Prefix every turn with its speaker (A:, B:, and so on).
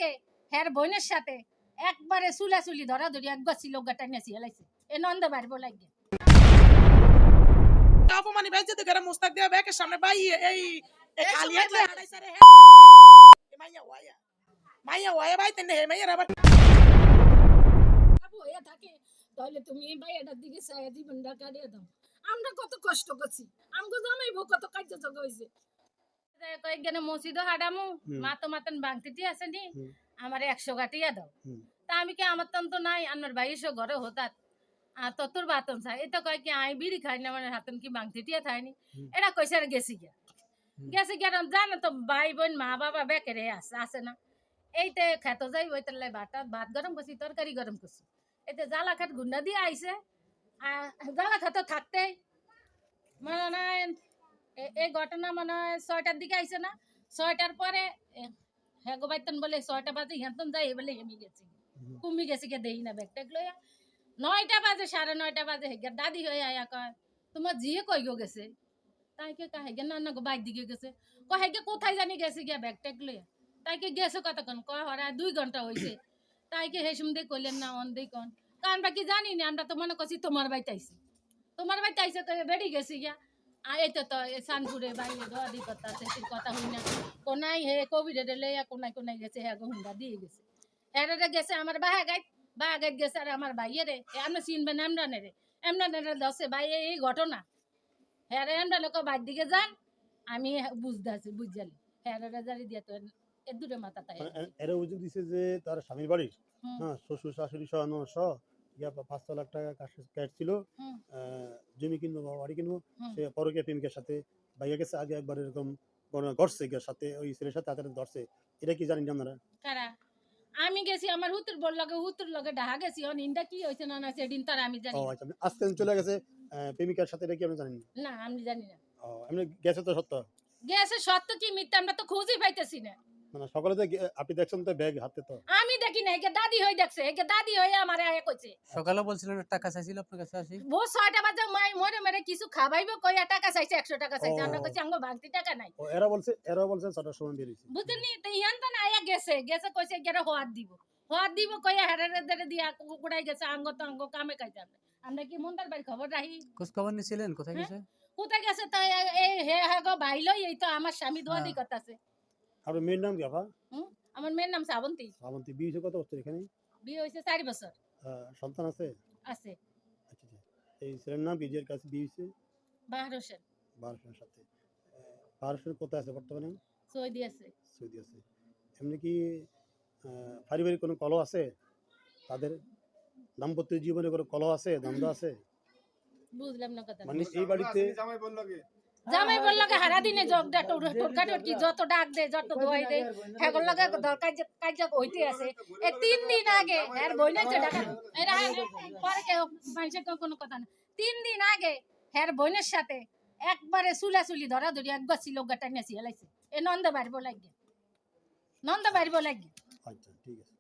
A: আগে হের বোনের সাথে একবারে চুলাচুলি ধরাধরি একবার ছিল গাটা নেছি হেলাইছে এ নন্দ বাড়বো লাগে
B: অপমানি বাইজে তো গরম মুস্তাক দেয়া ব্যাকের সামনে বাই এই খালিয়াত লে হাড়াইছে রে মাইয়া ওয়া ভাই তেনে হে মাইয়া আবার
A: বাবু এ থাকে তাহলে তুমি ভাইয়াটার দিকে ছায়া জীবনটা কাটিয়ে দাও আমরা কত কষ্ট করছি আমগো জামাইবো কত কার্যযোগ্য হয়েছে কয়েকজনে মসজিদও হাডামু মাতো মাতন বাংতিটি আছে নি আমার 100 গাটিয়া দাও তা আমি কি আমার তন্ত নাই আমার বাইশো ঘরে হতাত ততর বাতন চাই এটা কয় কি আই বিড়ি খাই না মানে হাতন কি বাংতিটিয়া খাইনি এটা কইছে আর গেছি গিয়া জানো তো ভাই বোন মা বাবা বেকেরে আছে না এইতে খেতো যাই ওইটার লাই ভাত গরম করছি তরকারি গরম করছি এতে জ্বালা খাট গুন্ডা দিয়ে আইছে জ্বালা খাতো থাকতেই মনে হয় এই ঘটনা মনে হয় 6টার দিকে আইছে না 6টার পরে হেগো বাইতন বলে 6টা বাজে হেতন যাই বলে হেমি গেছি কুমি গেছি কে দেই না ব্যাগটা লইয়া 9টা বাজে 9:30 বাজে হেগা দাদি হয়ে আয়া কয় তোমার জিয়ে কই গো গেছে তাই কে কাহে গে না গো বাইর দিকে গেছে কয় হেগে কোথায় জানি গেছে গিয়া ব্যাগটা লইয়া তাই কে গেছে কতক্ষণ কয় হরা 2 ঘন্টা হইছে তাই কে হেসুম দে কইলেন না অন দে কোন কারণ বাকি জানি না আমরা তো মনে করছি তোমার বাইতে আইছি তোমার বাইতে আইছে তো বেড়ি গেছি গিয়া এই তো সানপুরে বাইরে দোয়াদি কথা সেটির কথা হই না কোনাই হে কোভিডে লইয়া কোনাই গেছে হ্যাঁ গো হুন্ডা দিয়ে গেছে এরা গেছে আমার বাহাগাইত গেছে আর আমার ভাইয়ে রে আমরা চিনবেন এমরানে রে দশে ভাই এই ঘটনা হ্যাঁ রে আমরা লোক বাইর দিকে যান আমি বুঝতে আছি বুঝালি হ্যাঁ রে জারি দিয়ে তো এর দূরে মাথা তাই
C: এরা অভিযোগ দিছে যে তার স্বামীর বাড়ির হ্যাঁ শ্বশুর শাশুড়ি সহ ইয়া 5 লাখ টাকা ক্যাশ ছিল জমি কিনবো বা বাড়ি কিনবো সে পরকীয়া প্রেমিকের সাথে ভাইয়া গেছে আগে একবার এরকম ঘটছে সাথে ওই ছেলের সাথে তাদের ধরছে এটা কি জানেন আপনারা
A: কারা আমি গেছি আমার হুতুর লগে ডাহা গেছি ইন্ডা কি হইছে না সেদিন তার আমি জানি
C: ও আচ্ছা আজকে চলে গেছে প্রেমিকার সাথে এটা কি আপনি জানেন
A: না আমি জানি না
C: ও এমনি গেছে তো সত্য
A: গেছে সত্য কি মিথ্যা আমরা তো খুঁজেই পাইতেছি না
C: মানে সকালে তো আপনি দেখছেন তো ব্যাগ হাতে তো
A: আমি দেখি না একে দাদি হয়ে দেখছে একে দাদি হয়ে আমারে আয়া কইছে
D: সকালে বলছিলেন টাকা চাইছিল আপনার কাছে আসি
A: ও 6টা বাজে মাই মরে কিছু খাবাইবো কইয়া টাকা চাইছে 100 টাকা চাইছে আমরা কইছি আঙ্গো ভাঙতি টাকা নাই
C: ও এরা বলছে 6টার সময় বেরিয়েছে
A: বুঝনি তো ইয়ান তো না আয়া গেছে কইছে গেরা হোয়াত দিব কইয়া হেরে ধরে দিয়া কুকুড়াই গেছে আঙ্গো কামে কাজ আমরা কি মন্দার বাড়ি খবর রাখি
D: খোঁজ খবর নিছিলেন কোথায় গেছে
A: কোথায় গেছে তো এই হে গো ভাইলই এই তো আমার স্বামী দোয়াদি করতেছে
C: আপনার মেয়ের নাম কি আপা
A: আমার মেয়ের নাম শ্রাবন্তী
C: শ্রাবন্তী বিয়ে হয়েছে কত বছর এখানে
A: বিয়ে হয়েছে 4 বছর
C: সন্তান আছে
A: আছে
C: আচ্ছা এই ছেলের নাম বিজয়ের কাছে বিয়ে হয়েছে
A: বাহার হোসেন
C: বারোশোর সাথে বারোশোর কোথায় আছে বর্তমানে
A: সৌদি আছে
C: এমনি কি পারিবারিক কোনো কলহ আছে তাদের দাম্পত্য জীবনে কোনো কলহ আছে দ্বন্দ্ব আছে
A: বুঝলাম না কথা
C: মানে এই বাড়িতে
A: জামাই বলল কে হারা দিনে জগটা টোরকাটোর কি যত ডাক দে যত দোয়াই দে হেগল লাগা দরকার কাজ হইতে আছে এ 3 দিন আগে এর বইনাছে ডাকা এরা পরে কেউ মাইছে কোনো কথা না 3 দিন আগে হের বোনের সাথে একবারে চুলাচুলি ধরাধরি একবার ছিল গাটা নেছি হেলাইছে এ নন্দ বাড়বো লাগে
C: আচ্ছা ঠিক আছে